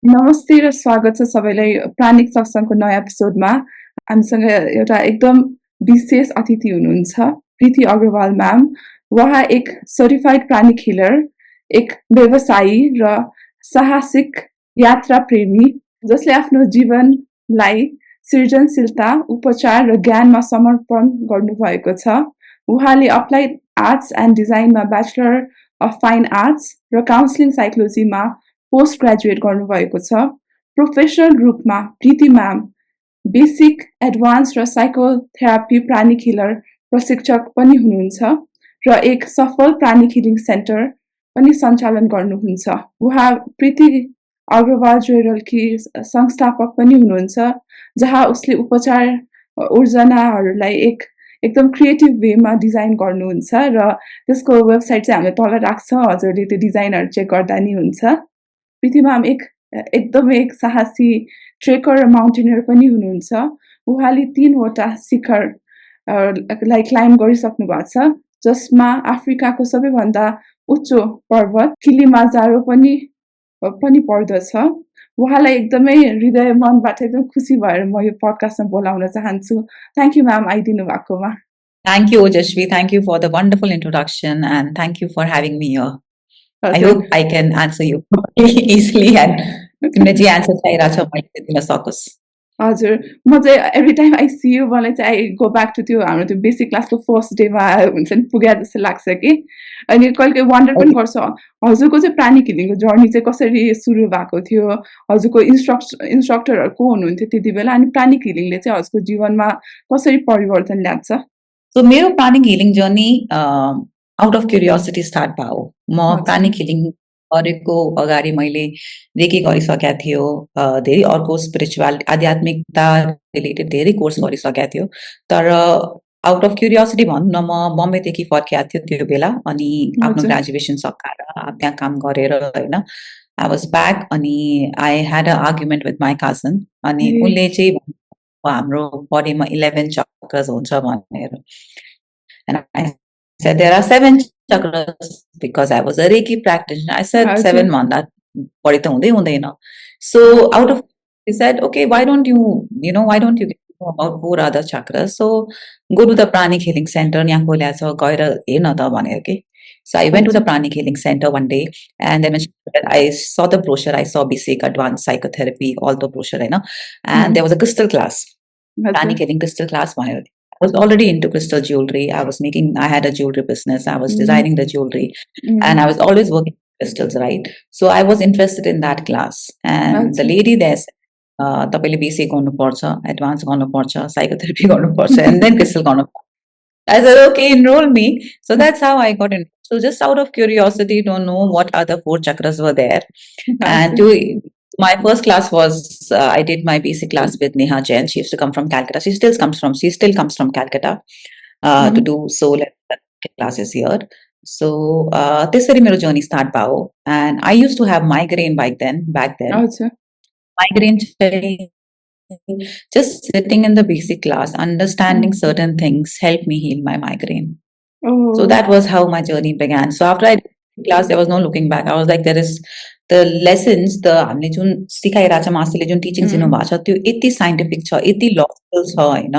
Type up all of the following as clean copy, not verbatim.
नमस्ते र स्वागत छ सबैलाई प्राणिक सत्सङको नयाँ एपिसोडमा। हामीसँग एउटा एकदम विशेष अतिथि हुनुहुन्छ प्रीति अग्रवाल म्याम। उहाँ एक सर्टिफाइड प्राणिक हिलर, एक व्यवसायी र साहसिक यात्रा प्रेमी जसले आफ्नो जीवनलाई सृजनशीलता, उपचार र ज्ञानमा समर्पण गर्नुभएको छ। उहाँले अप्लाइड आर्ट्स एन्ड डिजाइनमा ब्याचलर अफ फाइन आर्ट्स र काउन्सिलिङ साइकोलोजीमा पोस्ट ग्रेजुएट गर्नुभएको छ। प्रोफेसनल रूपमा प्रीति म्याम बेसिक, एडभान्स र साइकोथेरापी प्रानिक हिलर प्रशिक्षक पनि हुनुहुन्छ र एक सफल प्रानिक हिलिङ सेन्टर पनि सञ्चालन गर्नुहुन्छ। उहाँ प्रीति अग्रवाल ज्वेलरीकी संस्थापक पनि हुनुहुन्छ, जहाँ उसले उपचार ऊर्जनाहरूलाई एकदम क्रिएटिभ वेमा डिजाइन गर्नुहुन्छ र त्यसको वेबसाइट चाहिँ हामीले तल राख्छौँ, हजुरले त्यो डिजाइनहरू चेक गर्दा नि हुन्छ। प्रीति म्याम एकदमै एक साहसी ट्रेकर र माउन्टेनियर पनि हुनुहुन्छ। उहाँले 3वटा शिखरलाई क्लाइम्ब गरिसक्नु भएको छ, जसमा अफ्रिकाको सबैभन्दा उच्च पर्वत किलिमान्जारो पनि पर्दछ। उहाँलाई एकदमै हृदय मनबाट एकदम खुसी भएर म यो पडकास्टमा बोलाउन चाहन्छु। थ्याङ्क यू म्याम आइदिनु भएकोमा। Thank you, Ojashvi. Thank you for the wonderful introduction and thank you for having me here. I hope I can answer you easily and तिमीले जे आन्सर चाहिरहेछ मैले त्यो दिन सकोस्। हजुर, म चाहिँ every time I see you मलाई चाहिँ आई गो ब्याक टु त्यो हाम्रो त्यो बेसिक क्लासको फर्स्ट डेमा हुन्छ नि पुगे जस्तो लाग्छ कि। अनि कहिले वन्डर पनि गर्छु हजुरको चाहिँ प्रानिक हिलिङको जर्नी चाहिँ कसरी सुरु भएको थियो, हजुरको इन्स्ट्रक्टरहरू को हुनुहुन्थ्यो त्यति बेला, अनि प्रानिक हिलिङले चाहिँ हजुरको जीवनमा कसरी परिवर्तन ल्यान्छ? सो मेरो pranic healing journey out of curiosity start भयो। म प्रानिक हिलिङ गरेको अगाडि मैले रेकी गरिसकेका थियो, धेरै अर्को स्पिरिचुअल आध्यात्मिकता रिलेटेड धेरै कोर्स गरिसकेका थियो, तर आउट अफ क्युरियोसिटी भनौँ न म बम्बेदेखि फर्किएको थियो त्यो बेला, अनि आफ्नो ग्रेजुएसन सकाएर त्यहाँ काम गरेर होइन आई वाज ब्याक, अनि I had a argument with my cousin, अनि उनले चाहिँ हाम्रो बडीमा 11 चक्रास हुन्छ भनेर, and I said there are 7 chakras because I was a Reiki practitioner. I said 7 भन्दा बढी त हुँदै हुँदैन. So out of he said, okay, why don't you know about 4 other chakras? So go to the Pranic Healing Center. यहाँ खोल्या छ गएर हेर्न त भनेर के. So I went to the Pranic Healing Center one day, and then I saw the brochure. I saw basic, advanced psychotherapy, all the brochure, and there was a crystal class, Pranic Healing crystal class. I was already into crystal jewelry. I had a jewelry business. I was designing the jewelry, and I was always working with crystals, right? So I was interested in that class, and the lady there said, "Tapele basic garनुपर्छ, advanced garनुपर्छ, psychotherapy garनुपर्छ, and then crystal garनुपर्छ." I said, okay, enroll me. So that's how I got in. So just out of curiosity to know what other 4 chakras were there. And my first class was, I did my basic class with Neha Jain. She used to come from Calcutta. She still comes from Calcutta to do soul classes here. So त्यसरी मेरो journey start भयो. And I used to have migraine back then. Migraine just sitting in the basic class, understanding certain things helped me heal my migraine. So that was how my journey began. So after I did class, there was no looking back. I was like, there is the lessons, हामीले जुन सिकाइरहेछ मास्टरले जुन teachings दिनुभएको छ त्यो यति scientific छ, यति logical छ होइन,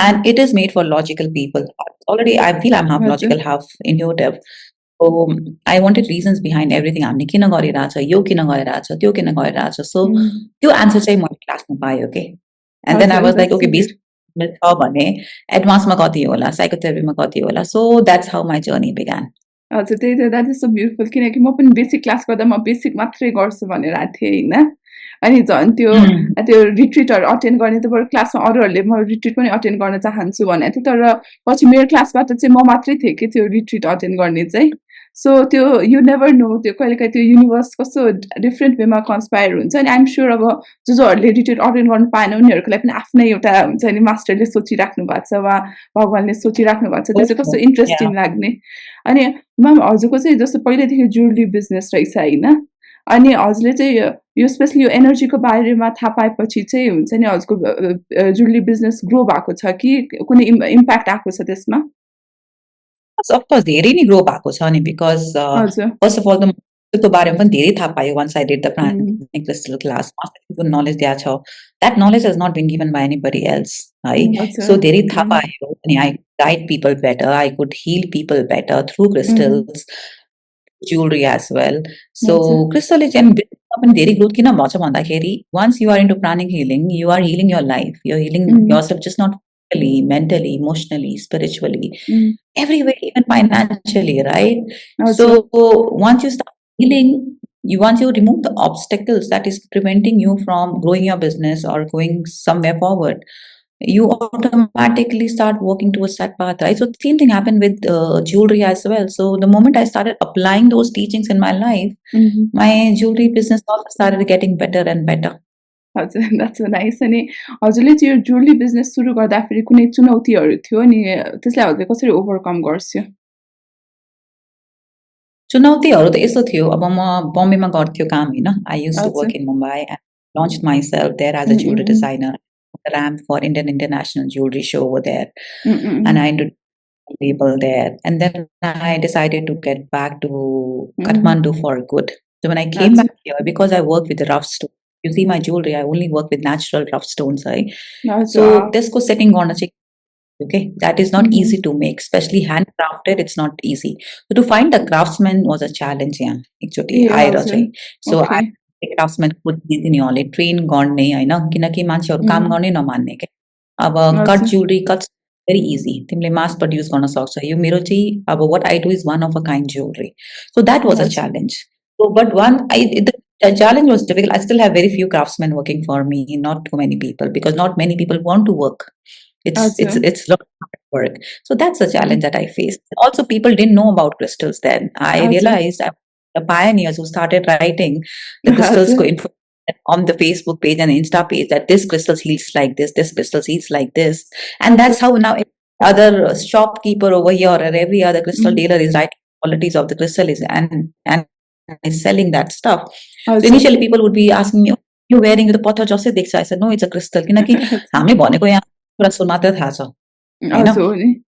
and it is made for logical people. Already I feel I'm half logical, half intuitive. So I wanted reasons behind everything. हामीले किन गरिरहेछ, यो किन गरिरहेछ, त्यो किन गरिरहेछ. So त्यो आन्सर चाहिँ मैले क्लासमा पाएँ के. And then I was like, okay, basic छ भने एडभान्समा कति होला, साइकोथेरापीमा कति होला. So that's how my journey began. हजुर त्यही त, द्याट इज सो ब्युटिफुल, किनकि म पनि बेसिक क्लास गर्दा म बेसिक मात्रै गर्छु भनेर आएको थिएँ होइन, अनि झन् त्यो रिट्रिटहरू अटेन्ड गर्ने त बरु क्लासमा अरूहरूले म रिट्रिट पनि अटेन्ड गर्न चाहन्छु भनेको थिएँ, तर पछि मेरो क्लासबाट चाहिँ म मात्रै थिएँ कि त्यो रिट्रिट अटेन्ड गर्ने चाहिँ। सो त्यो यु नेभर नो, त्यो कहिलेकाहीँ त्यो युनिभर्स कस्तो डिफ्रेन्ट वेमा कन्सपायर हुन्छ, अनि आइएम स्योर अब जोहरूले रिट्रिट अटेन्ड गर्नु पाएन उनीहरूको लागि पनि आफ्नै एउटा हुन्छ नि मास्टरले सोचिराख्नु भएको छ वा भगवान्ले सोचिराख्नु भएको छ, त्यो चाहिँ कस्तो इन्ट्रेस्टिङ लाग्ने। अनि म्याम हजुरको चाहिँ जस्तो पहिल्यैदेखि ज्वेलरी बिजनेस रहेछ होइन, अनि हजुरले चाहिँ यो स्पेसली यो एनर्जीको बारेमा थाहा पाएपछि चाहिँ हुन्छ नि हजुरको ज्वेलरी बिजनेस ग्रो भएको छ कि कुनै इम्प्याक्ट आएको छ त्यसमा? अफकोर्स धेरै नै ग्रो भएको छ नि, बिकज फर्स्ट अफ अल त को बारेमा पनि धेरै थाहा पायो once I did the Pranic crystal class. Jun knowledge दिएको छ, that knowledge has not been given by anybody else, है. So धेरै थाहा पायो अनि I guide people better, I could heal people better through crystals, jewelry as well. So crystal is and पनि धेरै growth किन भन्छ भन्दाखेरि once you are into pranic healing, you are healing your life, you're healing yourself, just not physically, mentally, emotionally, spiritually, everywhere, even financially, right? So once you start healing, once you remove the obstacles that is preventing you from growing your business or going somewhere forward, you automatically start working towards that path, right? So the same thing happened with jewelry as well. So the moment I started applying those teachings in my life, my jewelry business also started getting better and better. हजुर, that's so nice. अनि हजुरले चाहिँ यो jewellery business सुरु गर्दाखेरि कुनै चुनौतीहरू थियो अनि त्यसलाई हजुरले कसरी ओभरकम गर्छियो? चुनौतीहरू त यस्तो थियो, अब म बम्बेमा गर्थ्यो काम हैन. I used to work in Mumbai and launched myself there as a jewelry designer. Ramp for Indian International Jewelry Show over there, and I introduced a label there. And then I decided to get back to Kathmandu for good. So when I came back here, because I work with the rough stone, you see my jewelry, I only work with natural rough stones, right? So त्यसको setting गर्न चाहिँ okay, that is not easy to make, especially handcrafted. It's not easy. So to find a craftsman was a challenge. Yeah, एकचोटि आएर चाहिँ. So I craftsman दिनेहरूले train गर्ने हैन, किनकि मान्छेहरू काम गर्ने नमान्ने के. अब cut jewellery cuts very easy. तिमीले mass produce गर्न सक्छ. यो मेरो चाहिँ अब what I do is one of a kind jewelry. So that was a challenge. So but the challenge was difficult. I still have very few craftsmen working for me, not too many people, because not many people want to work. It's a lot of work. So that's a challenge that I faced. Also, people didn't know about crystals then. I realized I'm the pioneers who started writing the crystals info on the Facebook page and Insta page that this crystals heals like this crystals heals like this. And that's how now other shopkeeper over here or every other crystal dealer is writing qualities of the crystal is and is selling that stuff. So initially people would be asking me, you wearing the पत्थर जस्तै देख्छ. I said, no, it's a crystal. किनकि हामीले भनेको यहाँ crystal मात्र थाहा छ हैन.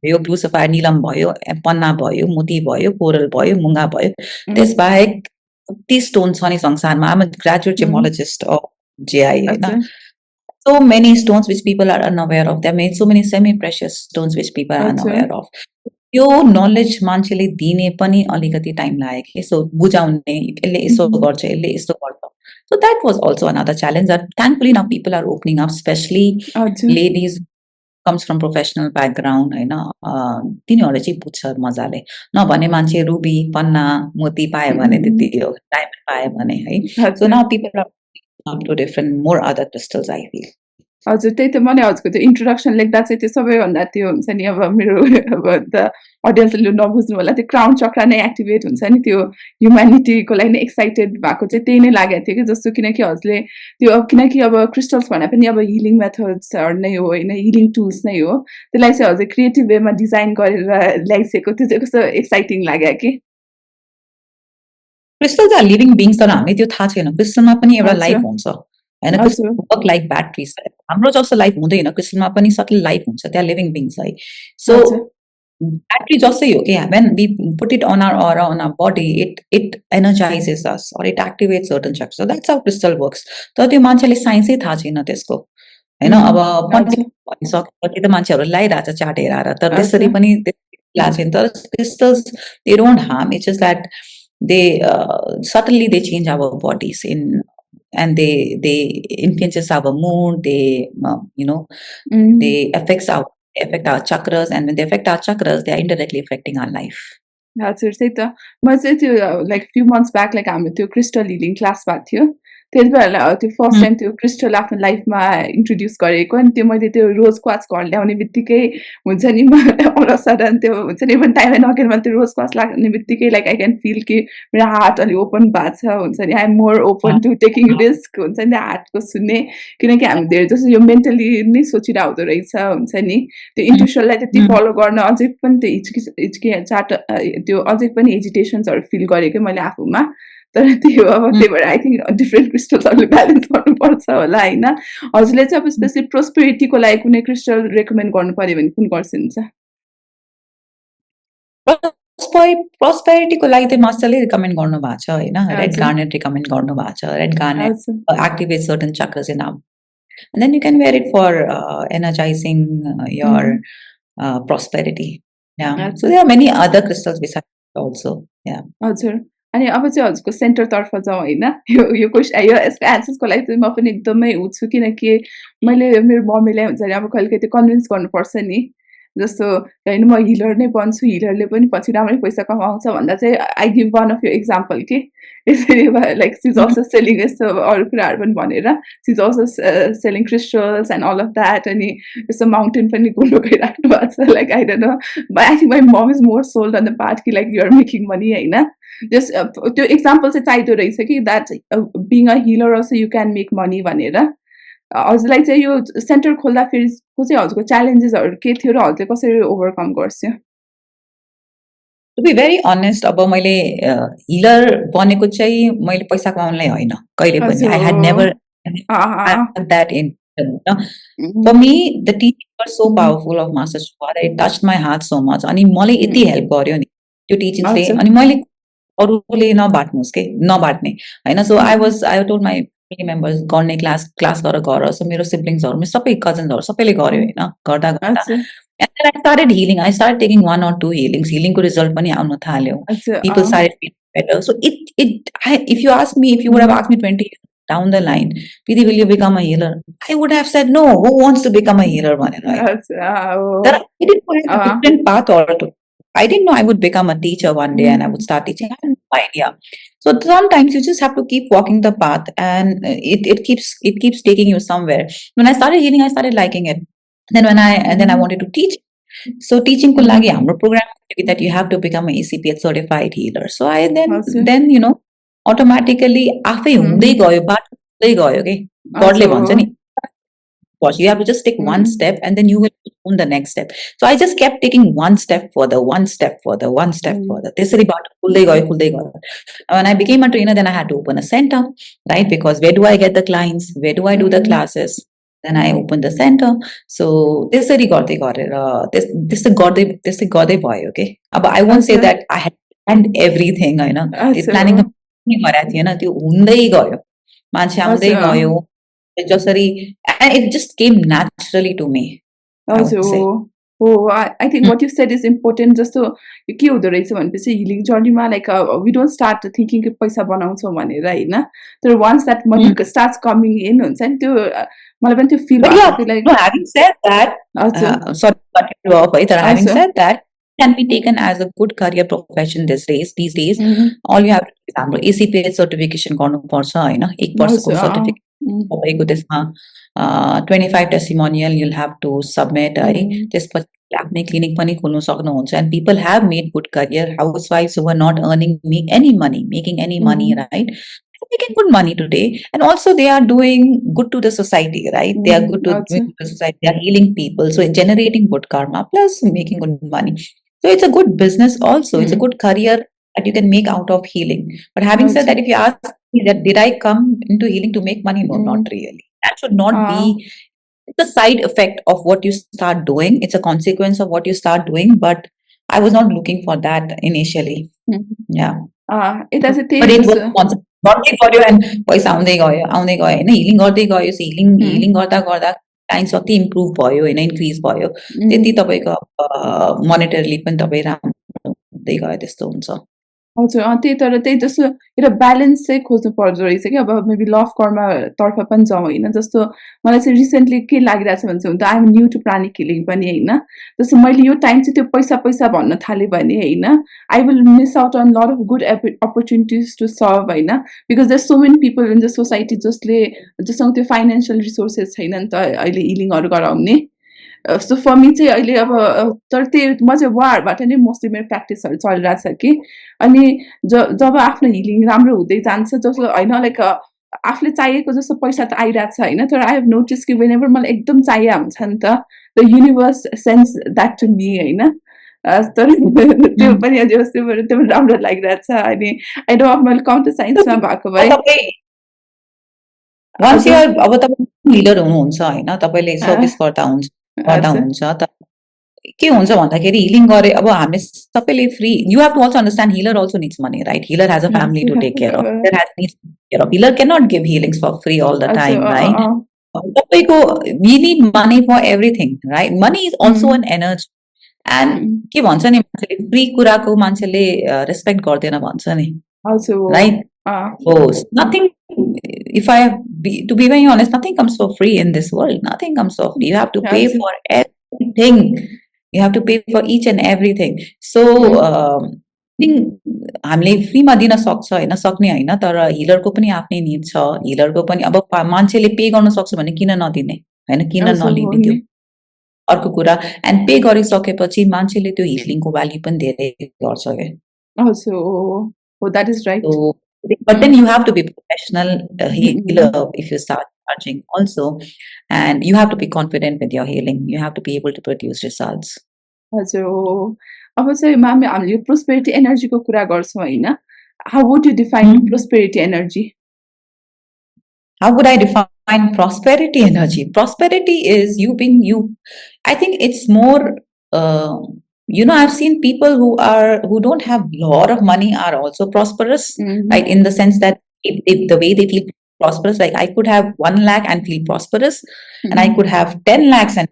यो ब्लू सफायर नीलम भयो, पन्ना भयो, मोती भयो, कोरल भयो, मुंगा भयो. त्यसबाहेक 30 स्टोन छ नि संसारमा. I'm a graduate gemologist of JI Hahn. So many stones which people are unaware of. There are so many semi-precious stones which people are unaware of. Yo knowledge मान्छेले दिने पनि अलिकति टाइम लाग्यो के. So बुझाउने यसले यसो गर्छ, यसले यस्तो गर्छ. So that was also another challenge that thankfully now people are opening up, especially ladies comes from professional background हैन. तिनीहरूले चाहिँ बुझ्छ मजाले. नभने मान्छे रुबी, पन्ना, मोती पायो भने त्यति हो, डायमन्ड पायो भने है. So now people are up to different more other crystals, I feel. हजुर, त्यही त मैले हजुरको त्यो इन्ट्रोडक्सन लेख्दा चाहिँ त्यो सबैभन्दा त्यो हुन्छ नि, अब मेरो अब द अडियन्सले नबुझ्नु होला, त्यो क्राउन चक्रा नै एक्टिभेट हुन्छ नि, त्यो ह्युम्यानिटीको लागि नै एक्साइटेड भएको चाहिँ त्यही नै लागेको थियो कि जस्तो. किनकि हजुरले त्यो किनकि अब क्रिस्टल्स भने पनि अब हिलिङ मेथड्सहरू नै हो होइन, हिलिङ टुल्स नै हो. त्यसलाई चाहिँ हजुर क्रिएटिभ वेमा डिजाइन गरेर ल्याइसकेको, त्यो चाहिँ कस्तो एक्साइटिङ लाग्यो कि. क्रिस्टल्स आर लिभिङ बिङ्स, तर हामीले त्यो थाहा छैन क्रिस्टलमा पनि एउटा लाइफ हुन्छ हैन. Crystal work like batteries. हाम्रो जस्तो लाइफ हुँदैन, क्रिस्टलमा पनि सटल लाइफ हुन्छ. त्यहाँ लिभिङ बिङ्स है. सो ब्याट्री जस्तै हो कि when we put it on our body, it energizes us or it activates certain chakras. So that's how crystal works. तर त्यो मान्छेले साइन्सै थाहा छैन त्यसको हैन. अब भनिसकेपछि त मान्छेहरू लाइरहेछ चाटेर, तर त्यसरी पनि थाहा छैन. तर crystals, they don't harm. It's just that they subtly they change our bodies and they influences our mood. They they affect our chakras, and when they affect our chakras, they are indirectly affecting our life. हजुर, त्यही त. म चाहिँ त्यो like few months back like हाम्रो त्यो crystal healing class भएको थियो. त्यति बेला त्यो फर्स्ट टाइम त्यो क्रिस्टल आफ्नो लाइफमा इन्ट्रोड्युस गरेको. अनि त्यो मैले त्यो रोज क्वाच घर ल्याउने बित्तिकै हुन्छ नि, अल अफ सडन त्यो हुन्छ नि, इभन टाइमै नगेर मैले त्यो रोज क्वाच लाग्ने बित्तिकै लाइक आई क्यान फिल कि मेरो हार्ट अलि ओपन भएको छ, हुन्छ नि. I am more open to taking risk, हुन्छ नि, हार्टको सुन्ने. किनकि हामी धेरै जस्तो यो मेन्टली नै सोचिरहेको हुँदो रहेछ, हुन्छ नि. त्यो इन्ट्युसनलाई त्यति फलो गर्न अझै पनि त्यो हिचकिचाट, त्यो अझै पनि हेजिटेसन्सहरू फिल गरेँ कि मैले आफूमा. तर त्यो अब त्यही भएर आई थिङ्क डिफ्रेन्ट क्रिस्टल्सहरूले ब्यालेन्स गर्नुपर्छ होला होइन. हजुरले चाहिँ अब स्पेसली प्रोस्पेरिटीको लागि कुनै क्रिस्टल रेकमेन्ड गर्नु पर्यो भने कुन गर्नुहुन्छ? prosperity को लागि चाहिँ मास्टरले रिकमेन्ड गर्नु भएको छ हैन रेड हजुर garnet रिकमेन्ड गर्नु भएको छ रेड garnet हजुर activates certain chakras in our and then you can wear it for energizing your prosperity yeah so हजुर there are many other crystals besides also yeah हजुर अनि अब चाहिँ हजुरको सेन्टरतर्फ जाउँ होइन यो क्वेसन यो यसको एन्सर्सको लागि चाहिँ म पनि एकदमै उ छु किनकि मैले मेरो मम्मीलाई हुन्छ नि अब कहिले कहिले कन्भिन्स गर्नुपर्छ नि जस्तो होइन म हिलर नै बन्छु हिलरले पनि पछि राम्रै पैसा कमाउँछ भन्दा चाहिँ I give one of yo example कि यसरी लाइक सिज अल्सो सेलिङ यस्तो अरू कुराहरू पनि भनेर she's also selling crystals and all of that अनि यस्तो माउन्टेन पनि घुम्नु गइराख्नु भएको छ like I don't know but I think my mum is more sold on the part कि लाइक युआर मेकिङ मनी होइन जस्ट त्यो एक्जाम्पल चाहिँ चाहिँदो रहेछ कि that being a healer also you can make money भनेर हजुरलाई चाहिँ यो सेन्टर खोल्दाखेरि चाहिँ हजुरको च्यालेन्जेसहरू के थियो र हजुरले कसरी ओभरकम गर्छ To be very honest, अब मैले हिलर बनेको चाहिँ मैले पैसा कमाउनलाई होइन कहिले पनि I had never had that in for me the teachings were so powerful of Master Shwara it touched my heart so much अनि मलाई यति हेल्प गर्यो नि त्यो टिचिङ्सले अनि मैले अरूले नबाट्नुस् के नबाट्ने हैन सो I told my family members गर्ने क्लास गर सो मेरो सिब्लिङ्सहरु सबै कजन्सहरु सबैले गर्यो हैन गर्दा and then I started healing. I started taking 1 or 2 healings. Healing को result पनि आउन थाल्यो. People started feeling better. So if you ask me, if you would have asked me 20 years down the line, Preeti, will you become a healer? I would have said no. Who wants to become a healer? Right? I didn't know a different path altogether. I didn't know I would become a teacher one day and I would start teaching. I had no idea. So sometimes you just have to keep walking the path and it keeps taking you somewhere. When I started healing, I started liking it. Then I wanted to teach. So teaching को लागि हाम्रो program that you have to become a ECPH certified healer. So I then you know automatically आफै हुँदै गयो बाटो हुँदै गयो के गडले भन्छ नि you have to just take one step and then you will own the next step. So I just kept taking one step further. त्यसरी बाटो खुल्दै गयो. When I became a trainer, then I had to open a center, right? Because where do I get the clients? Where do I do the classes? Then I opened the center. So त्यसरी गर्दै गरेर त्यस्तै गर्दै भयो के अब I won't say that I had planned everything हैन त्यो planning पनि गरेको थिएन त्यो हुँदै गयो मान्छे आउँदै गयो जसरी and it just came naturally to me. I think what you said is important. जस्तो के हुँदो रहेछ भनेपछि हिलिङ जर्नीमा like we don't start thinking कि पैसा बनाउँछौँ भनेर होइन तर once that money starts coming in हुन्छ नि त्यो मलाई पनि त्यो फिल भएको like having said that having said that can be taken as a good career profession these days all you have to do is हाम्रो ACPH certification गर्नुपर्छ हैन 1 वर्षको सर्टिफिकेट तपाईँको त्यसमा 25 testimonial you'll have to submit है त्यसपछि आफ्नै clinic पनि खोल्न सक्नुहुन्छ and people have made good career housewives who are not making any money right making good money today and also they are doing good to the society right they are good to the society they are healing people so generating good karma plus making good money so it's a good business also it's a good career that you can make out of healing but having said that if you ask me that did I come into healing to make money no not really that should not be it's a side effect of what you start doing it's a consequence of what you start doing but I was not looking for that initially yeah it has a but it was गर्दै गयो and पैसा आउँदै गयो हैन healing गर्दै गयो healing गर्दा times कति improve भयो हैन इन्क्रिज भयो त्यति तपाईको मोनेटरीली पनि तपाई राम्रो हुँदै गयो त्यस्तो हुन्छ हजुर त्यही तर त्यही जस्तो एउटा ब्यालेन्स चाहिँ खोज्नु पर्दो रहेछ कि अब मेबी ल अफ कर्म तर्फ पनि जाउँ होइन जस्तो मलाई चाहिँ रिसेन्टली के लागिरहेछ भने चाहिँ I am new to pranic healing पनि होइन जस्तो मैले यो टाइम चाहिँ त्यो पैसा भन्न थालेँ भने होइन I will miss out on lot of good opportunities to serve होइन because there so many people in the society जससँग त्यो फाइनेन्सियल रिसोर्सेस छैन नि त अहिले हिलिङहरू गराउने सो फर मी चाहिँ अहिले अब तर त्यही म चाहिँ उहाँहरूबाट नै मोस्टली मेरो प्र्याक्टिसहरू चलिरहेछ कि अनि जब आफ्नो हिलिङ राम्रो हुँदै जान्छ जस्तो होइन लाइक आफूले चाहिएको जस्तो पैसा त आइरहेछ होइन तर आई हेभ नोटिस कि वेन एभर मलाई एकदम चाहिएको हुन्छ नि त the universe sense that to me होइन तर त्यो पनि त्यो राम्रो लागिरहेछ अनि आई डोन्ट मैले काउन्टर साइन्समा भएको भए अब तपाईँ हिलर हुनुहुन्छ होइन तपाईँले सर्भिस गर्दा हुन्छ के हुन्छ भन्दाखेरि हिलिङ गरे अब हामीले सबैले free you have to also understand healer also needs money right healer has a family to take care of healer has needs care of healer can not give healings for free all the time right सबैको we need money for everything right money is also an energy and के भन्छ नि मान्छेले free कुराको मान्छेले respect गर्दैन भन्छ नि right nothing if I have to be very honest nothing comes for free in this world nothing comes for free you have to pay for everything you have to pay for each and everything so हामीले फ्रीमा दिन सक्छ हैन सक्ने हैन तर हिलरको पनि आफ्नै need छ हिलरको पनि अब मान्छेले पे गर्न सक्छ भने किन नदिने हैन किन नलिने त्यो अर्को कुरा एन्ड पे गरिसकेपछि मान्छेले त्यो हिलिङको भ्याल्यू पनि धेरै गर्छ के that is right but then you have to be professional healer if you start charging also and you have to be confident with your healing you have to be able to produce results अब चाहिँ ma'am हामीले prosperity एनर्जीको कुरा गर्छौं हैन how would you define prosperity energy how would I define prosperity energy prosperity is you being you I think it's more you know I've seen people who don't have a lot of money are also prosperous right in the sense that if the way they feel prosperous like I could have 1 lakh and feel prosperous and I could have 10 lakhs and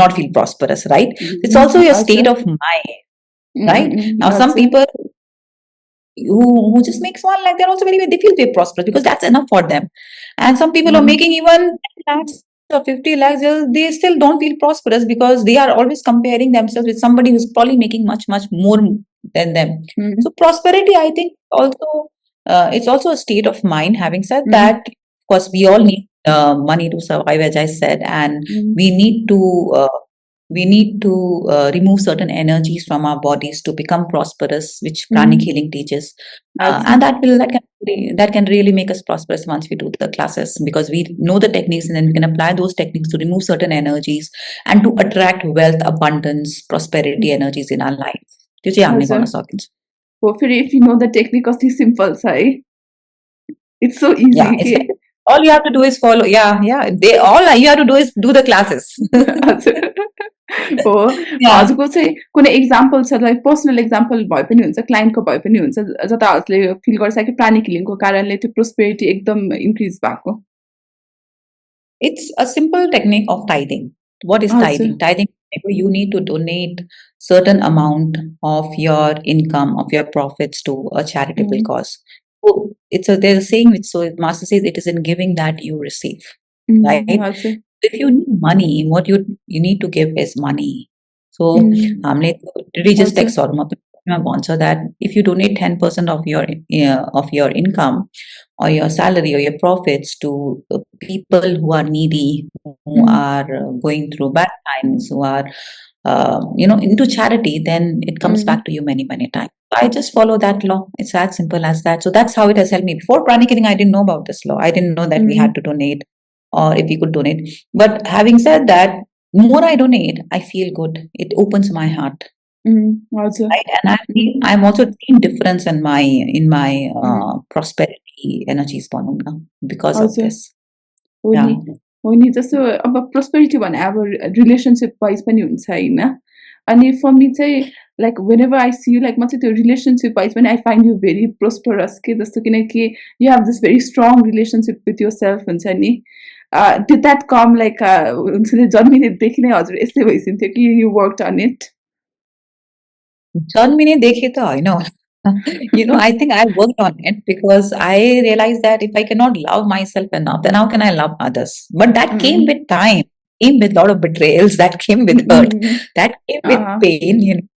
not feel prosperous right it's also your state of mind right now some people who just makes 1 lakh they're also they feel very prosperous because that's enough for them and some people are making even 10 lakhs or 50 lakhs they still don't feel prosperous because they are always comparing themselves with somebody who's probably making much more than them so prosperity I think also it's also a state of mind having said that of course we all need money to survive as I said and we need to remove certain energies from our bodies to become prosperous which pranic healing teaches and that can really make us prosperous once we do the classes because we know the techniques and then we can apply those techniques to remove certain energies and to attract wealth abundance prosperity energies in our life त्यो चाहिँ हामीले गर्न सकिन्छ हो फेरि if you know the technique कति simple छ है it's so easy all you have to do is follow all you have to do is do the classes हो हजुरको चाहिँ कुनै एक्जाम्पल छ लाइक पर्सनल एक्जाम्पल भए पनि हुन्छ क्लाइन्टको भए पनि हुन्छ जता हजुरले फिल गर्छ कि प्रानिक हिलिङको कारणले त्यो प्रोस्पेरिटी एकदम इन्क्रिज भएको It's a simple technique of tithing. What is tithing? Tithing, you need to donate certain amount of your income, of your profits to a charitable cause. So there's a saying which Master says it is in giving that you receive, right? If you need money, what you need to give is money. So, religious texts that if you donate 10% of your income or your salary or your profits to people who are needy, who are going through bad times, who are into charity, then it comes back to you many times. I just follow that law. It's as simple as that. So that's how it has helped me. Before Pranic Healing, I didn't know about this law. I didn't know that we had to donate or if we could donate. But having said that, more I donate, I feel good. It opens my heart. Also. Right? And I'm also seeing difference in my prosperity energies because of this. हो नि जस्तो अब prosperity भने अब relationship wise पनि हुन्छ हैन अनि for me चाहिँ like whenever I see you like म चाहिँ त्यो रिलेसनशिप वाइज पनि I find you very prosperous के जस्तो किनकि you have this very strong relationship with your self हुन्छ नि डिड द्याट कम लाइक हुन्छ नि जन्मिनेदेखि नै हजुर यस्तै भइसन्थ्यो कि यु वर्कड अन इट जन्मिनेदेखि त हैन होला I think I worked on it because I realized that if I cannot love myself enough, then how can I love others? But that came with time, came with a lot of betrayals, that came with hurt, that came with pain.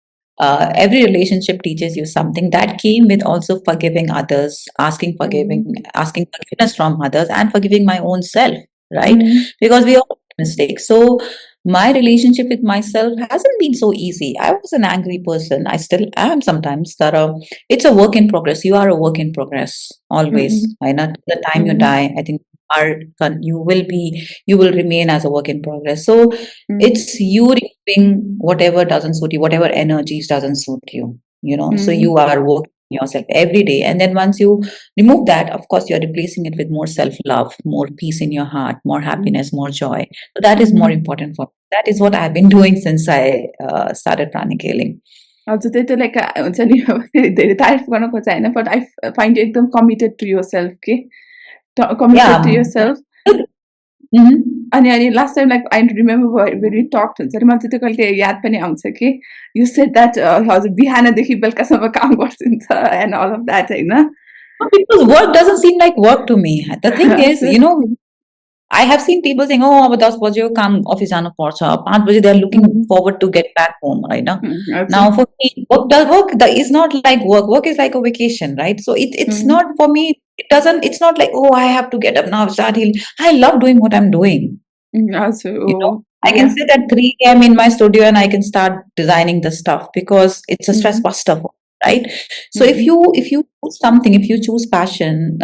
Every relationship teaches you something. That came with also forgiving others, asking forgiveness from others, and forgiving my own self, right? Because we all make mistakes. So my relationship with myself hasn't been so easy. I was an angry person. I still am sometimes. It's a work in progress. You are a work in progress always. The time you die, I think you will remain as a work in progress. So it's you removing whatever doesn't suit you, whatever energies doesn't suit you. So you are working yourself every day, and then once you remove that, of course you're replacing it with more self-love, more peace in your heart, more happiness, more joy. So that is more important for me. that is what I've been doing since I started pranic healing. हजुर त्यही त like हुन्छ नि धेरै तारिफ गर्न खोजे होइन बट आई फाइन्ड एकदम कमिटेड टु योर सेल्फ के कमिटेड टु योर सेल्फ अनि last time like I remember very talk हुन्छ नि मलाई चाहिँ त्यो कहिले याद पनि आउँछ कि यु सेड द्याट हजुर बिहानदेखि बेलुकासम्म काम गरिदिन्छ एन्ड अल अफ द्याट होइन Because work doesn't seem like work to me. The thing is, you know, I have seen people saying, "Oh, अब 10 बजे काम office जानु पर्छ, 5 बजे they are looking forward to get back home, right? Now for me, work is not like work. Work is like a vacation, right? So it's not for me. It's not like, oh, I have to get up now, start healing. I love doing what I'm doing. You know, I can sit at 3 a.m. in my studio and I can start designing the stuff because it's a stress buster, right? So if you choose something, if you choose passion,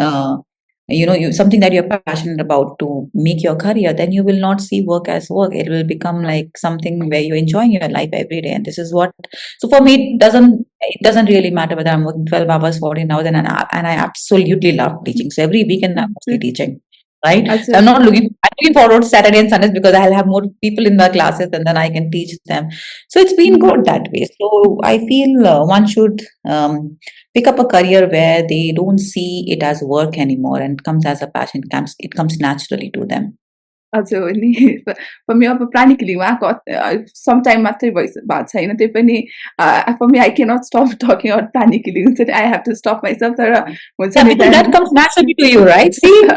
you know, something that you're passionate about to make your career, then you will not see work as work. It will become like something where you're enjoying your life every day. And this is what, so for me, it doesn't really matter whether I'm working 12 hours, 14 hours, and I absolutely love teaching. So every weekend I'm mostly teaching, right? So I'm looking forward to Saturday and Sundays because I'll have more people in the classes and then I can teach them. So it's been good that way. So I feel one should pick up a career where they don't see it as work anymore and it comes as a passion. It comes naturally to them. हजुर नि फर मी अब प्रानिक हिलिङमा आएको some time मात्रै भएको छैन त्यही पनि for me I cannot stop talking about pranic healing हुन्छ नि I have to stop myself तर हुन्छ नि that comes naturally to you, right? See, it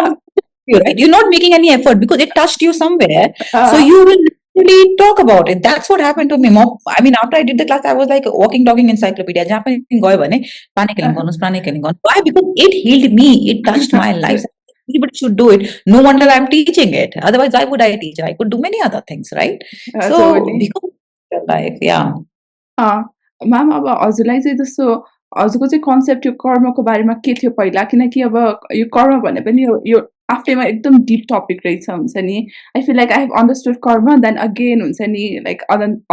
comes to you, right? You're not making any effort because it touched you somewhere, so you will naturally talk about it. That's what happened to me. I mean, after I did the class, I was like walking, talking encyclopedia. जहाँ पनि गयो भने pranic healing गर्नुस्, pranic healing गर्नुस्. Why? Because it healed me. It touched my life. Everybody should do it. No wonder I'm teaching it. Otherwise, why would I teach? I could do many other things, right? So, because of your life, yeah. Ma'am अब हजुरलाई चाहिँ जस्तो हजुरको चाहिँ concept यो कर्मको बारेमा के थियो पहिला किनकि अब यो कर्म भने पनि यो आफैमा एकदम डिप टपिक रहेछ हुन्छ नि आई feel like I have understood कर्म देन अगेन हुन्छ नि like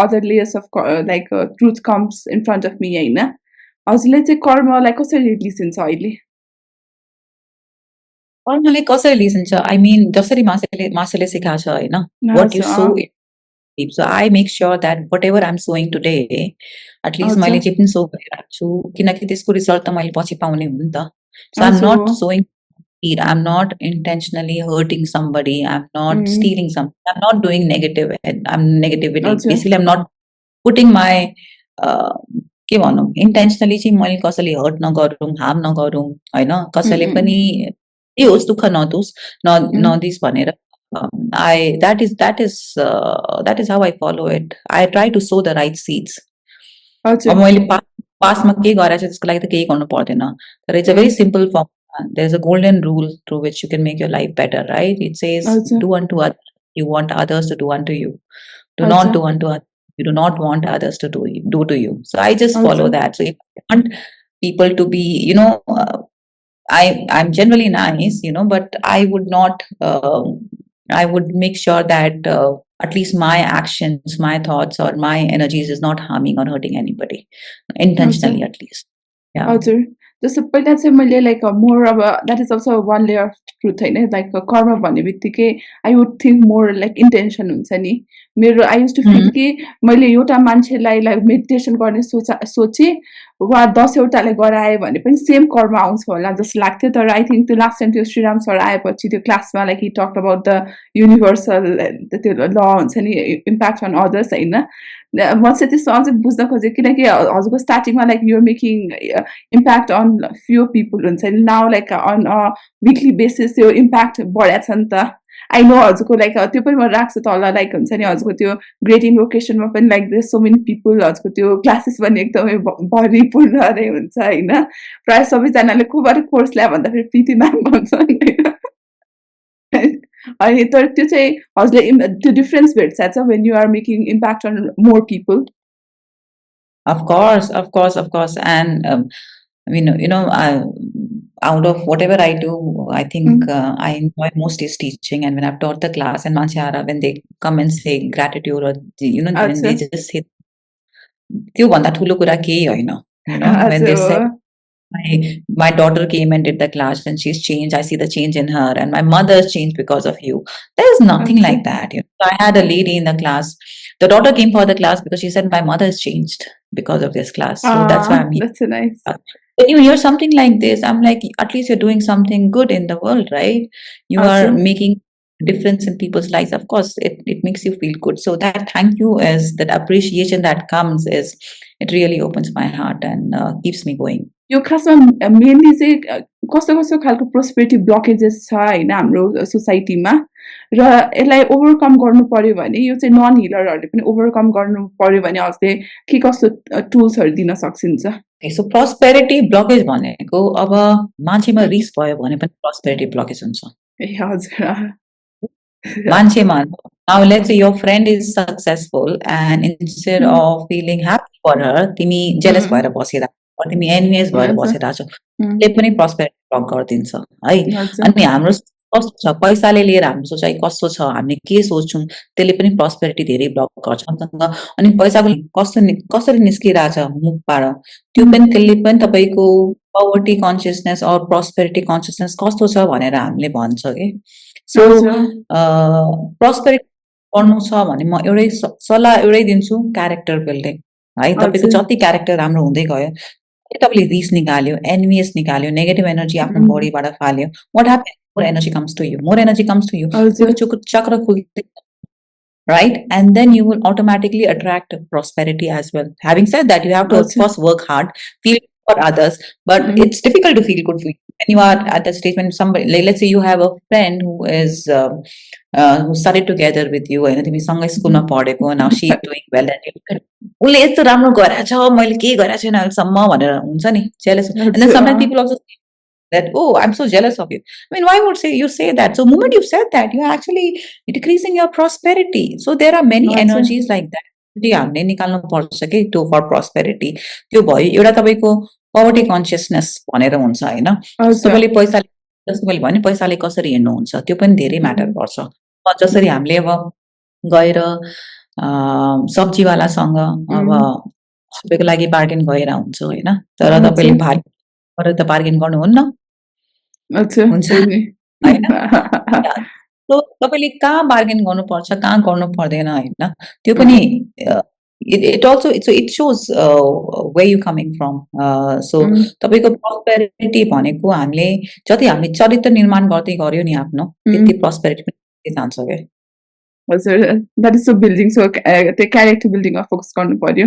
other layers of like truth comes in front of me होइन हजुरले चाहिँ कर्मलाई कसरी लिन्छ अहिले कर्मलाई कसरी लिन्छ आई मिन जसरी मासुले सिकाएको छ होइन what you sow it reap. So I make sure that whatever I'm sowing today, at least मैले जे पनि सो गरिरहेको छु किनकि त्यसको रिजल्ट त मैले पछि पाउने हो नि त. So I'm not sowing fear. I'm not intentionally hurting somebody. I'm not stealing something. I'm not doing negative. I'm negativity. Basically, I'm not putting my के भनौँ intentionally चाहिँ मैले कसैले hurt नगरौँ, harm नगरौँ होइन कसैले पनि के होस् दुःख नदोस् नदिस् भनेर that is how I follow it. I try to sow the right seeds. अब मैले पास्टमा के गरेछ त्यसको लागि त केही गर्नु पर्दैन तर it's a very simple form. There's a golden rule through which you can make your life better, right? It says do unto others you want others to do unto you. Do not do unto others you do not want others to do to you. So I just follow that. So if I want people to be, you know, I'm generally nice, you know, but I would not I would make sure that at least my actions, my thoughts or my energies is not harming or hurting anybody intentionally at least. Yeah. हजुर जस्तो पहिला चाहिँ मैले like more अब that is also one layer of truth होइन like कर्म भन्ने बित्तिकै I would think more like intention हुन्छ नि मेरो आई युज टु फिल कि मैले एउटा मान्छेलाई लाइक मेडिटेसन गर्ने सोचेँ वा 10वटालाई गराएँ भने पनि सेम कर्म आउँछ होला जस्तो लाग्थ्यो तर आई थिङ्क त्यो लास्ट टाइम त्यो श्रीराम सर आएपछि त्यो क्लासमा लाइक हि टक अबाउट द युनिभर्सल त्यो ल हुन्छ नि इम्प्याक्ट अन अदर्स होइन म चाहिँ त्यस्तो अझै बुझ्न खोजेँ किनकि हजुरको स्टार्टिङमा like you're making impact on few people हुन्छ नि now like on weekly basis त्यो इम्प्याक्ट बढाएको छ नि त आई नो हजुरको लाइक त्यो पनि म राख्छु तल लाइक हुन्छ नि हजुरको त्यो ग्रेट इन्भोकेसनमा पनि like there so many people हजुरको त्यो क्लासेस पनि एकदमै भरिपूर्ण नै हुन्छ होइन प्रायः सबैजनाले कोबाट कोर्स ल्यायो भन्दाखेरि प्रीति म्याम भन्छन् अनि तर त्यो चाहिँ हजुरले त्यो difference भेट्छ when you are making impact on more people. Of course. And I mean, you know, out of whatever I do, I think I enjoy most is teaching. And when I've taught the class and Manchara, when they come and say gratitude or, you know, when they just say, त्यो भन्दा ठुलो कुरा केही होइन, you know, when they say, my daughter came and did the class and she's changed. I see the change in her, and my mother's changed because of you. There's nothing like that. So I had a lady in the class. The daughter came for the class because she said, my mother has changed because of this class. So that's why I'm here. That's so nice. When you hear something like this, I'm like, at least you're doing something good in the world, right? You are making a difference in people's lives. Of course, it makes you feel good. So that thank you is that appreciation that comes is, it really opens my heart and keeps me going. यो खासमा mainly चाहिँ कस्तो कस्तो खालको prosperity ब्लकेजेस छ होइन हाम्रो सोसाइटीमा र यसलाई ओभरकम गर्नु पर्यो भने यो चाहिँ नन हिलरहरूले पनि ओभरकम गर्नु पर्यो भने अझै के कस्तो टुल्सहरू दिन सकिन्छ? सो प्रोस्पेरिटी ब्लकेज भनेको अब मान्छेमा रिस भयो भने पनि प्रोस्पेरिटी ब्लकेज हुन्छ। ए हजुर। मान्छेमा now let's say your friend is successful and instead of feeling happy for her तिमी jealous भएर बसिरहेको or तिमी envious भएर बसिरहेको छौ, त्यसले पनि प्रोस्पेरिटी ब्लक गरिदिन्छ है। अनि हाम्रो कस्तो छ, पैसाले लिएर हाम्रो सोचाइ कस्तो छ, हामीले के सोच्छौं, त्यसले पनि प्रोस्पेरिटी धेरै ब्लक गर्छ हामीसँग। अनि पैसाको कसरी निस्किरहेछ मुखबाट, त्यो पनि त्यसले पनि तपाईको पोभर्टी कन्सियसनेस और प्रोस्पेरिटी कन्सियसनेस कस्तो छ भनेर हामीले भन्छ के। सो प्रोस्पेरिटी गर्नु छ भने म एउटै सल्लाह एउटै दिन्छु, क्यारेक्टर बिल्डिङ है। तपाईको जति क्यारेक्टर राम्रो हुँदै गयो, तपाईँले रिस निकाल्यो, एनवियस निकाल्यो, नेगेटिभ एनर्जी आफ्नो बडीबाट फाल्यो, what happens? More energy comes to you. More energy comes to you. Chakra khulta, right? And then you will automatically attract prosperity as well. Having said that, you have to first work hard, feel for others, but it's difficult to feel good for you. When you are at the stage when somebody, like, let's say you have a friend who is who studied together with you, and तिमी सँगै स्कुलमा पढेको, now she is doing well, and you उसले यस्तो राम्रो गरेछ, मैले के गरेको छैन अहिलेसम्म भनेर हुन्छ नि, jealous. And then sometimes people also say that, oh, I'm so jealous of you. I mean, why would you say that? So the moment you said that, you're actually decreasing your prosperity. So there are many energies like that. हामीले निकाल्नु पर्छ के to for prosperity. त्यो भयो एउटा तपाईको poverty consciousness भनेर हुन्छ हैन। सबैले पैसाले, जस्तो मैले भने पैसाले कसरी हिँड्नु हुन्छ, त्यो पनि धेरै म्याटर पर्छ। जसरी हामीले अब गएर सब्जीवालासँग अब सबैको लागि बार्गेन गरेर हुन्छ हैन, तर तपाईले भाइ तर त बार्गेन गर्नुहुन्न। हुन्छ हैन। सो तपाईले कहाँ बार्गेन गर्नुपर्छ, कहाँ गर्नु पर्दैन हैन, त्यो पनि it also it shows where you coming from. So तपाईको प्रोस्पेरिटी भनेको हामीले जति हामीले चरित्र निर्माण गर्दै गर्यो नि आफ्नो, त्यति प्रोस्पेरिटी पनि जान्छ के। हजुर, that is so building, so the character building मा फोकस गर्नु पर्यो।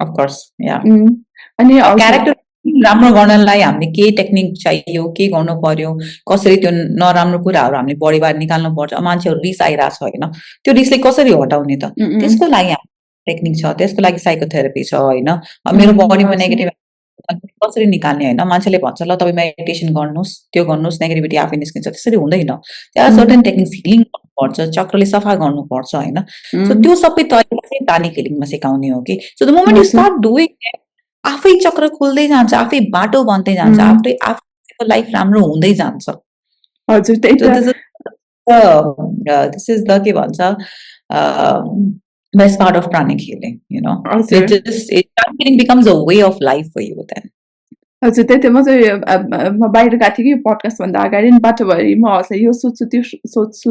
Of course, yeah. अनि क्यारेक्टर राम्रो गर्नलाई हामीले के टेक्निक चाहियो, के गर्नु पर्यो, कसरी त्यो नराम्रो कुराहरु हामीले बडीबाट निकाल्नु पर्छ। मान्छेहरु रिस आइराछ हैन, त्यो रिसले कसरी हटाउने त, त्यसको लागि टेक्निक छ, त्यसको लागि साइकोथेरापी छ हैन। मेरो बडीमा नेगेटिभ कसरी निकाल्ने हैन, मान्छेले भन्छ ल तपाई मेडिटेसन गर्नुस्, त्यो गर्नुस्, नेगेटिभिटी आफै निस्किन्छ, त्यसरी हुँदैन। त्यहाँ सर्टेन टेक्निक्स हिलिङ गर्नुपर्छ, चक्रले सफा गर्नुपर्छ हैन। सो त्यो सबै तरिका चाहिँ प्रानिक हिलिङमा सिकाउने हो कि। So the moment you start doing आफै चक्र खुल्दै जान्छ, आफै बाटो बन्दै जान्छ, आफ्नो लाइफ राम्रो हुँदै जान्छ। हजुर, त्यही this is the के भन्छ best part of pranic healing, you know. Pranic healing becomes a way of life for you then. हजुर, त्यही म चाहिँ म बाहिर गएको थिएँ कि पडकास्ट भन्दा अगाडि, बाटोभरि म यो सोच्छु त्यो सोच्छु,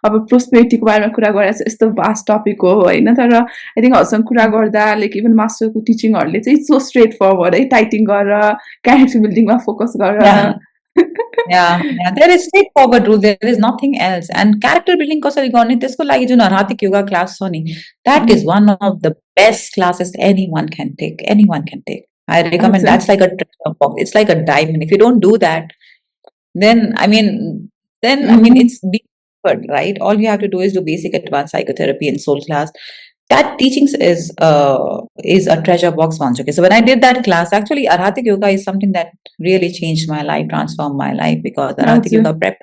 अब प्रोस्पेरिटीको बारेमा कुरा गरेर यस्तो भास्ट टपिक हो हैन। तर आई थिंक हजुरसँग कुरा गर्दा लाइक इभन मास्टरको टिचिङहरुले चाहिँ सो स्ट्रेट फरवर्ड है, टाइटिङ गरेर क्यारेक्टर बिल्डिङमा फोकस गरेर। Yeah, there is straightforward rule, there is nothing else. And character building कसरी गर्ने, त्यसको लागि जुन आध्यात्मिक योगा क्लास छ नि, that is one of the best classes anyone can take. I recommend. That's like a treasure box. It's like a diamond. If you don't do that, then I mean it's deeper, right? All you have to do is do basic, advanced psychotherapy and soul class. That teachings is a treasure box once. Okay, so when I did that class, actually Arhatik Yoga is something that really changed my life, transformed my life, because Arhatik Yoga prep.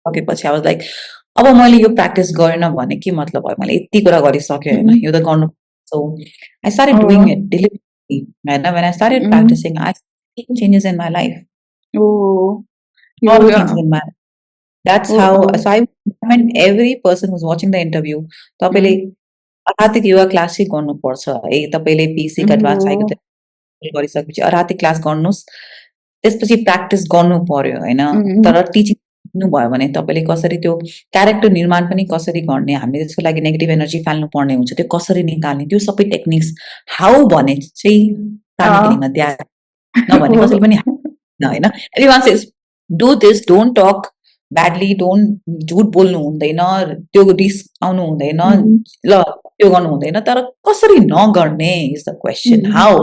Okay, but I was like, अब मैले यो practice गरेन भने के मतलब भयो, मैले यति कुरा गरिसक्यो हैन, यो त गर्नु। So I started doing it deliberately. And when I started practicing, I saw changes in my life. Oh, changes in my life. That's how. So I recommend every person who's watching the interview, तपाईले आध्यात्मिक yoga class चाहिँ गर्नुपर्छ है। तपाईले basic, advance psychotherapy गरिसकेपछि राति class गर्नुहोस्, त्यसपछि प्र्याक्टिस गर्नु पर्यो होइन। तर टिचिङ भयो भने तपाईँले कसरी त्यो क्यारेक्टर निर्माण पनि कसरी गर्ने, हामीले त्यसको लागि नेगेटिभ एनर्जी फाल्नु पर्ने हुन्छ, त्यो कसरी निकाल्ने, त्यो सबै टेक्निक्स हाउ भने चाहिँ प्रानिक हिलिङमा त्यहाँ नभने कसैले पनि होइन। Everyone says do this, don't टक ब्याडली, डोन्ट झुट बोल्नु हुँदैन, त्यो रिस्क आउनु हुँदैन, ल त्यो गर्नु हुँदैन, तर कसरी नगर्ने is the question, how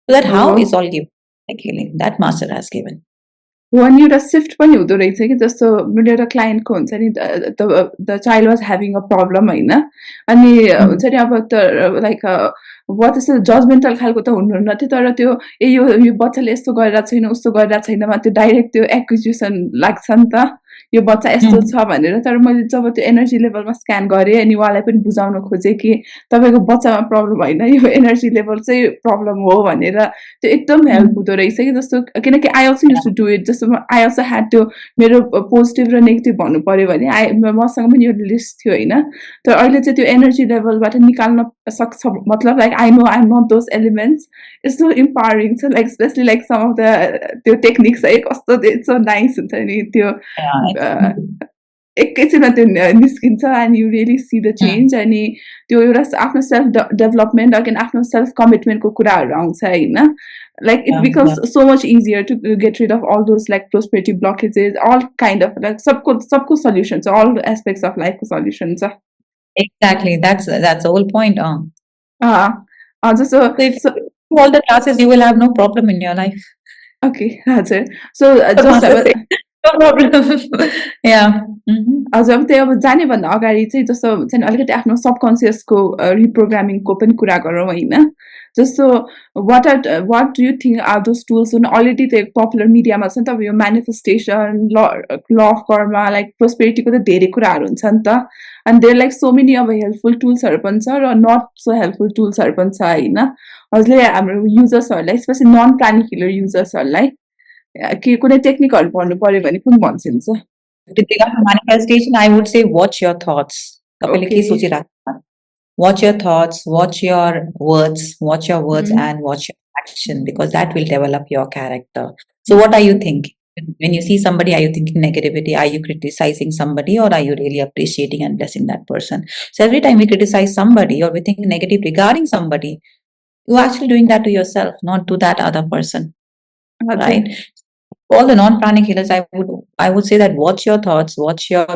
that how is all given like healing that master has given. One एउटा सिफ्ट पनि हुँदो रहेछ कि जस्तो मेरो एउटा क्लाइन्टको हुन्छ नि the child was having a problem होइन, अनि हुन्छ नि अब त लाइक त्यस्तो जजमेन्टल खालको त हुनुहुन्न थियो, तर त्यो यो बच्चाले यस्तो गरिरहेको छैन उस्तो गरिरहेको छैनमा त्यो डाइरेक्ट त्यो एक्विजिसन लाग्छ नि त, यो बच्चा यस्तो छ भनेर। तर मैले जब त्यो एनर्जी लेभलमा स्क्यान गरेँ अनि उहाँलाई पनि बुझाउन खोजेँ कि तपाईँको बच्चामा प्रब्लम होइन, यो एनर्जी लेभल चाहिँ प्रब्लम हो भनेर, त्यो एकदम हेल्प हुँदो रहेछ कि जस्तो। किनकि I also use to do it, जस्तो आई अल्सो ह्याड त्यो मेरो पोजिटिभ र नेगेटिभ भन्नु पऱ्यो भने मसँग पनि यो लिस्ट थियो होइन। तर अहिले चाहिँ त्यो एनर्जी लेभलबाट निकाल्न सक्छ, मतलब like I know not those elements, it's so empowering छ, like specially like some of the त्यो टेक्निक्स है कस्तो इट्स सो नाइस हुन्छ नि, त्यो एकैछिनमा त्यो निस्किन्छ and you really see the change. अनि त्यो एउटा आफ्नो सेल्फ डेभलपमेन्ट अगेन आफ्नो सेल्फ कमिटमेन्टको कुराहरू आउँछ होइन, like it becomes so much easier to get rid of all those like prosperity blockages, all kind of like sabko solutions, all aspects of life solutions. Exactly, that's the whole point. Just so if all the classes, you will have no problem in your life. Okay, that's it. So just no problem. Yeah. जब त्यो अब जाने भन्दा अगाडि चाहिँ जस्तो हुन्छ नि अलिकति आफ्नो सबकन्सियसको रिप्रोग्रामिङको पनि कुरा गरौँ होइन। जस्तो what do you think are those tools हुन् अलरेडी त्यो पपुलर मिडियामा छ नि त, अब यो manifestation, law of karma, like प्रोस्पेरिटीको त धेरै कुराहरू हुन्छ नि त, and there like so many अब हेल्पफुल टुल्सहरू पनि छ र नट सो हेल्पफुल टुल्सहरू पनि छ होइन। हजुरले हाम्रो युजर्सहरूलाई स्पेसली नन प्रानिक हिलर युजर्सहरूलाई के कुनै टेक्निकहरू भन्नु पर्यो भने कुन भनिदिन्छ? With regard to manifestation, I would say watch your thoughts. Okay. Watch your thoughts, watch your words, and watch your action, because that will develop your character. So what are you thinking? When you see somebody, are you thinking negativity? Are you criticizing somebody, or are you really appreciating and blessing that person? So every time we criticize somebody or we think negative regarding somebody, you're actually doing that to yourself, not to that other person. Right? All the non-pranic healers, I would say that watch your thoughts,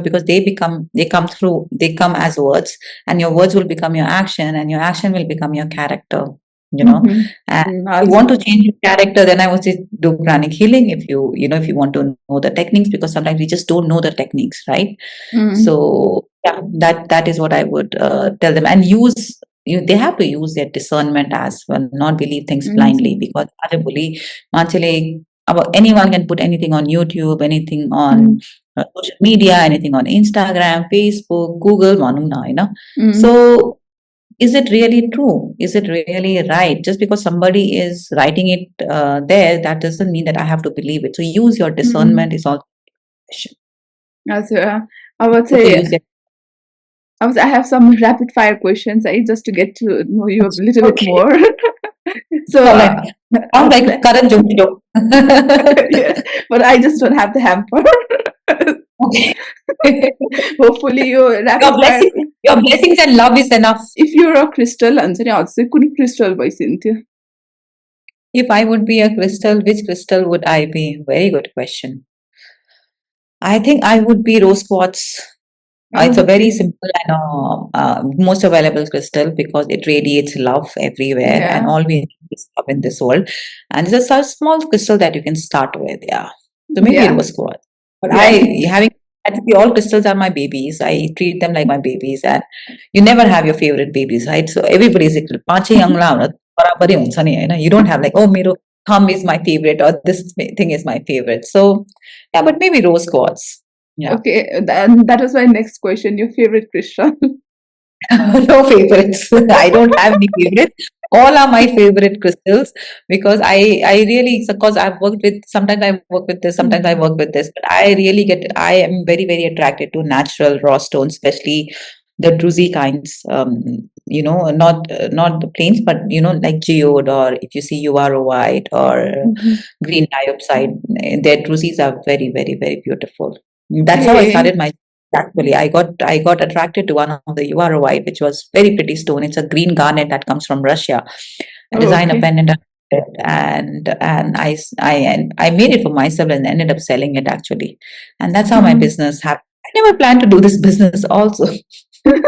because they come as words, and your words will become your action, and your action will become your character, you know. And if you want to change your character, then I would say do pranic healing if you want to know the techniques, because sometimes we just don't know the techniques, right? So yeah, that is what I would tell them, and they have to use their discernment as well, not believe things blindly, because anyone can put anything on YouTube, anything on social media, anything on Instagram, Facebook, Google, So is it really true? Is it really right? Just because somebody is writing it there, that doesn't mean that I have to believe it. So use your discernment is also a question. I would say I have some rapid fire questions, just to get to know you a little bit more. So sounds like current joke. Yes, but I just don't have the hamper. Okay. Hopefully your blessings and love is enough. If you're a crystal, I'd say crystal by Cynthia. If I would be a crystal, which crystal would I be? Very good question. I think I would be rose quartz. It's a very simple and most available crystal, because it radiates love everywhere, and all we need is love in this world. And it's a small crystal that you can start with. Yeah. So maybe it was quartz. But all crystals are my babies. I treat them like my babies, and you never have your favorite babies, right? So everybody's like, you don't have like, oh, mero thumb is my favorite, or this thing is my favorite. So yeah, but maybe rose quartz. Yeah. Okay, that was my next question. Your favorite crystal? No favorites. I don't have any favorites. All are my favorite crystals, because I really, because I've worked with, sometimes I work with this, sometimes I work with this, but I am very, very attracted to natural raw stones, especially the druzy kinds, not the plains, but like geode, or if you see URO white or Mhm. green diopside, their druzies are very, very, very beautiful. That's how I Okay. started my. Actually, I got attracted to one of the URO white, which was very pretty stone. It's a green garnet that comes from Russia. I Oh, designed a okay. pendant, and I made it for myself and ended up selling it actually, and that's how my Mhm. business happened. I never planned to do this business also. But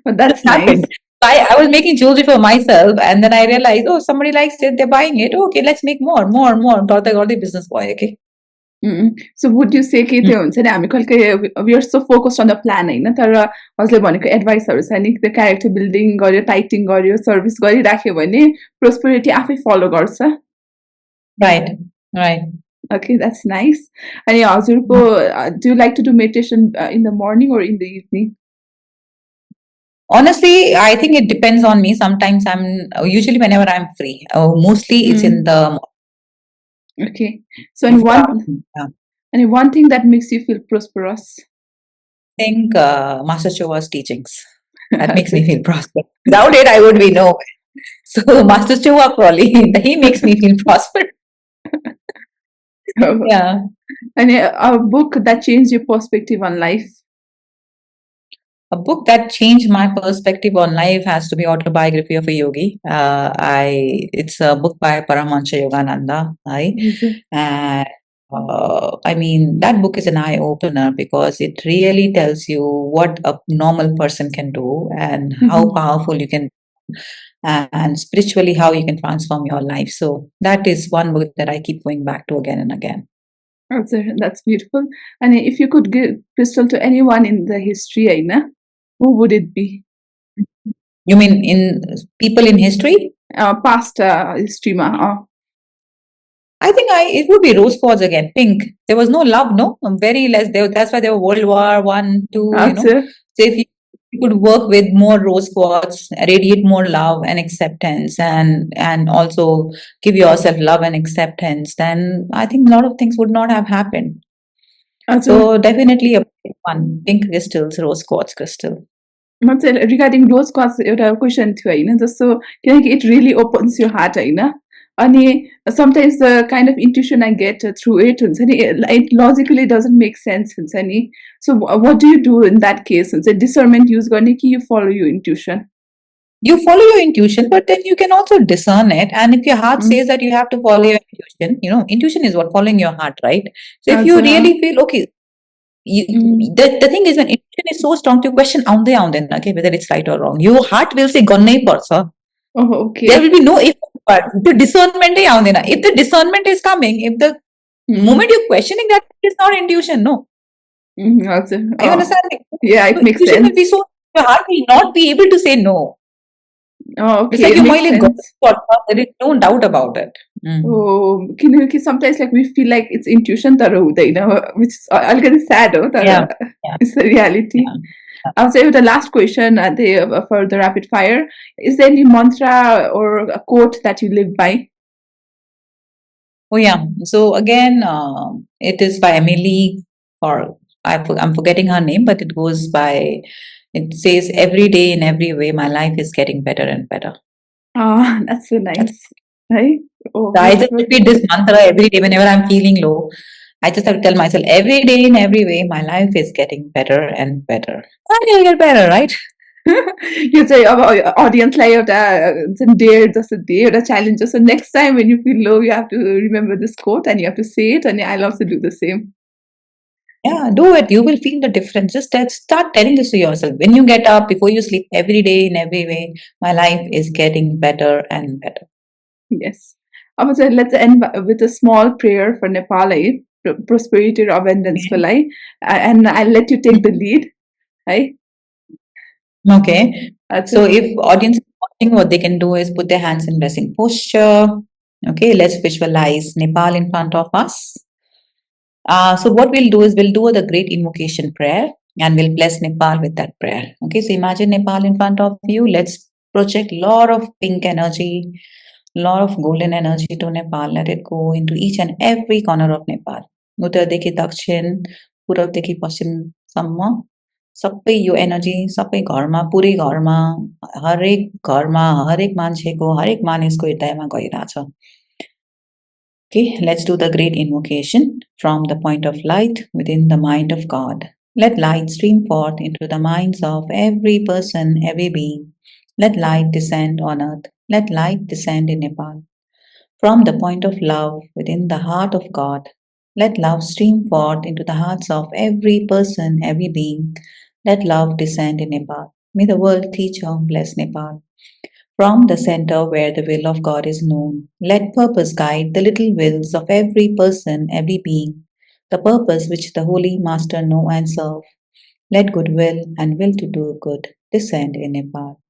Just that's happened. nice. I was making jewelry for myself, and then I realized, oh, somebody likes it, they're buying it. Okay, let's make more, more, more. Got the business boy. Okay. So would you say कि Mm. त्यो हुन्छ नि हामी कहिले we are so focused on the plan होइन तर हजुरले भनेको एडभाइसहरू छ नि त्यो क्यारेक्टर बिल्डिङ गर्यो टाइटिङ गर्यो सर्भिस गरिराख्यो भने प्रोस्पेरिटी आफै फलो गर्छ Right, right. Okay, that's nice. अनि हजुरको do you like to do meditation in the morning or in the evening? Honestly, I think it depends on me. Sometimes usually whenever I'm free. Mostly it's in the Okay. So before afternoon. and one thing that makes you feel prosperous. I think Master Chowa's teachings. That makes me Okay. feel prosperous. Without it, I would be nowhere. So Master Chowa probably he makes me feel prosperous. Yeah. And a book that changed your perspective on life. A book that changed my perspective on life has to be Autobiography of a Yogi. It's a book by Paramahansa Yogananda. And I mean, that book is an eye opener because it really tells you what a normal person can do and how powerful you can, and spiritually how you can transform your life. So that is one book that I keep going back to again and again. That's beautiful. And if you could give crystal to anyone in the history, Aina, who would it be? You mean in people in history? Past history, ma. I think it would be rose quartz again, pink. There was no love, no, very less. That's why there were World War One, Two. So if you could work with more rose quartz, radiate more love and acceptance, and also give yourself love and acceptance, then I think a lot of things would not have happened. So definitely a pink crystals, rose quartz crystal. Regarding rose quartz एउटा question थियो होइन जस्तो किनकि it really opens your heart होइन अनि sometimes the kind of intuition I get through it हुन्छ नि it logically doesn't make sense हुन्छ नि so what do you do in that case हुन्छ discernment use गर्ने कि you follow your intuition? You follow your intuition, but then you can also discern it. And if your heart says that you have to follow your intuition, intuition is what following your heart, right? So if you really feel okay, the thing is when intuition is so strong, to question okay, whether it's right or wrong. Your heart will say gone nahi parcha. Oh, okay. There will be no if but the discernment if the discernment is coming, if the moment you're questioning that, it's not intuition, no. Are you understand? Yeah, it makes intuition sense. will be so your heart will not be able to say no. Oh, okay. It's like it you makes sense. there is no doubt about it. Oh, किनकि sometimes like we feel like it's intuition तर हुँदैन which is अलिकति sad हो तर Yeah. it's the reality. I'll say the last question for the rapid fire. Is there any mantra or a quote that you live by? Oh yeah. So again, it is by Emily, or I'm forgetting her name, but it goes by. It says, "Every day in every way, my life is getting better and better." Ah, that's so nice. Right? Oh, So I just repeat this mantra every day whenever I'm feeling low. I just have to tell myself, every day in every way, my life is getting better and better. And you'll get better, right? यो चाहिँ अब अडियन्सलाई एउटा dare जस्तो दिए एउटा challenge जस्तो next time when you feel low you have to remember this quote and you have to say it and I'll also do the same. Yeah, do it. You will feel the difference. Just start telling this to yourself. When you get up, before you sleep, every day in every way, my life is getting better and better. Yes. Let's end with a small prayer for Nepal, prosperity or abundance for life. And I'll let you take the lead. Right? Okay. So if audience is watching, what they can do is put their hands in blessing posture. Okay, let's visualize Nepal in front of us. So what we'll do is we'll do the great invocation prayer and we'll bless Nepal with that prayer. Okay, so imagine Nepal in front of you. Let's project a lot of pink energy, lot of golden energy to Nepal. Let it go into each and every corner of Nepal. Uttar dekhi dakshin, purab dekhi paschim samma, सबै यो energy सबै घरमा पुरै घरमा हरेक मान्छेको हरेक मानिसको हृदयमा गइरहेछ. Okay, let's do the great invocation from the point of light within the mind of God. Let light stream forth into the minds of every person, every being. Let light descend on earth. Let light descend in Nepal. From the point of love within the heart of God, let love stream forth into the hearts of every person, every being. Let love descend in Nepal. May the world teacher bless Nepal. From the center where the will of God is known, let purpose guide the little wills of every person, every being, the purpose which the Holy Master know and serve. Let goodwill and will to do good descend in Nepal.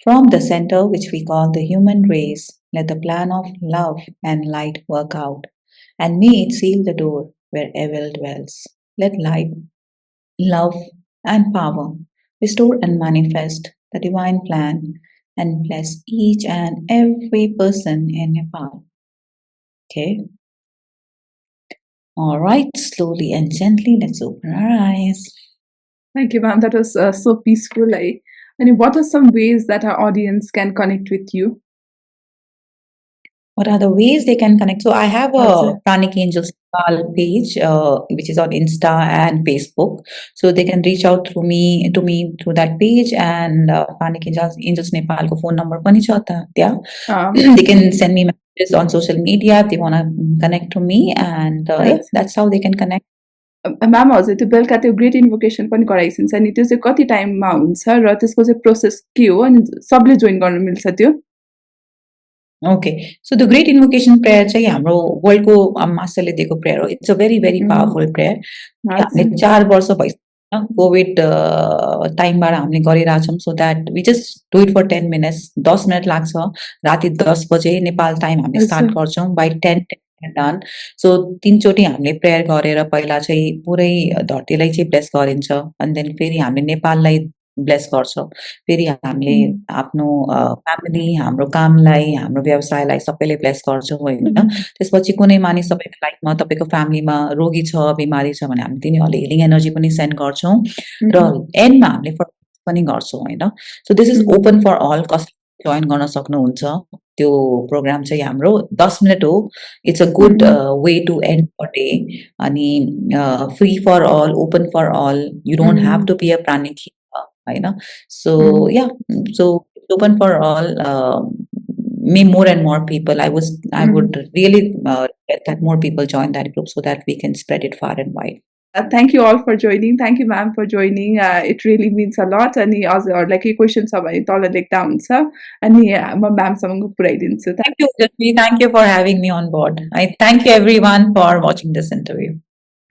From the center which we call the human race, let the plan of love and light work out, and may it seal the door where evil dwells. Let light, love, and power restore and manifest the divine plan and bless each and every person in Nepal. Okay. All right, slowly and gently, let's open our eyes. Thank you, ma'am. That was so peaceful. And what are some ways that our audience can connect with you? What are the ways they can connect? So I have a That's it. Pranic Angels page, which is on Insta and Facebook. So they can reach out to me through that page, and Pranic Angels Nepal ko phone number pani cha ta tya. They can send me messages on social media if they want to connect to me, and yeah, that's how they can connect. Ma'am हजुर त्यो बेलुका त्यो great इन्भोकेसन पनि गराइदिन्छ नि त्यो चाहिँ कति टाइममा हुन्छ र त्यसको चाहिँ प्रोसेस के हो अनि सबले जोइन गर्न मिल्छ त्यो? Okay, so the great invocation prayer चाहिँ हाम्रो वर्ल्डको मास्टरले दिएको प्रेयर हो. It's a very powerful prayer. हामीले 4 वर्ष भइसक्यो कोभिड टाइमबाट हामीले गरिरहेछौँ. So that we just do it for 10 minutes. 10 minute लाग्छ. राति 10 बजे नेपाल टाइम हामीले स्टार्ट गर्छौँ. By 10 done. सो 3 चोटि हामीले प्रेयर गरेर पहिला चाहिँ पुरै धरतीलाई चाहिँ ब्लेस गरिन्छ, अनि देन फेरि हामीले नेपाललाई ब्लेस गर्छौँ. फेरि हामीले आफ्नो फ्यामिली, हाम्रो कामलाई, हाम्रो व्यवसायलाई सबैले ब्लेस गर्छौँ होइन. त्यसपछि कुनै मानिस तपाईँको लाइफमा, तपाईँको फ्यामिलीमा रोगी छ, बिमारी छ भने हामी तिनीहरूले हिलिङ एनर्जी पनि सेन्ड गर्छौँ र एन्डमा हामीले फर्स्ट पनि गर्छौँ होइन. So this is open for all. कसैले जोइन गर्न सक्नुहुन्छ. त्यो प्रोग्राम चाहिँ हाम्रो 10 मिनट हो. It's a good way to end a day. अनि free for all, open for all. You don't have to be a pranic healer होइन. So yeah, so it's open for all. May more and more people. I would really get that more people join that group so that we can spread it far and wide. Thank you all for joining. Thank you, ma'am, for joining. It really means a lot. अनि हजुरहरूलाई केही question छ भने तल लेख्दा हुन्छ अनि म म्यामसँग पुऱ्याइदिन्छु. Thank you, Jasmeet. Thank you for having me on board. I thank you everyone for watching this interview.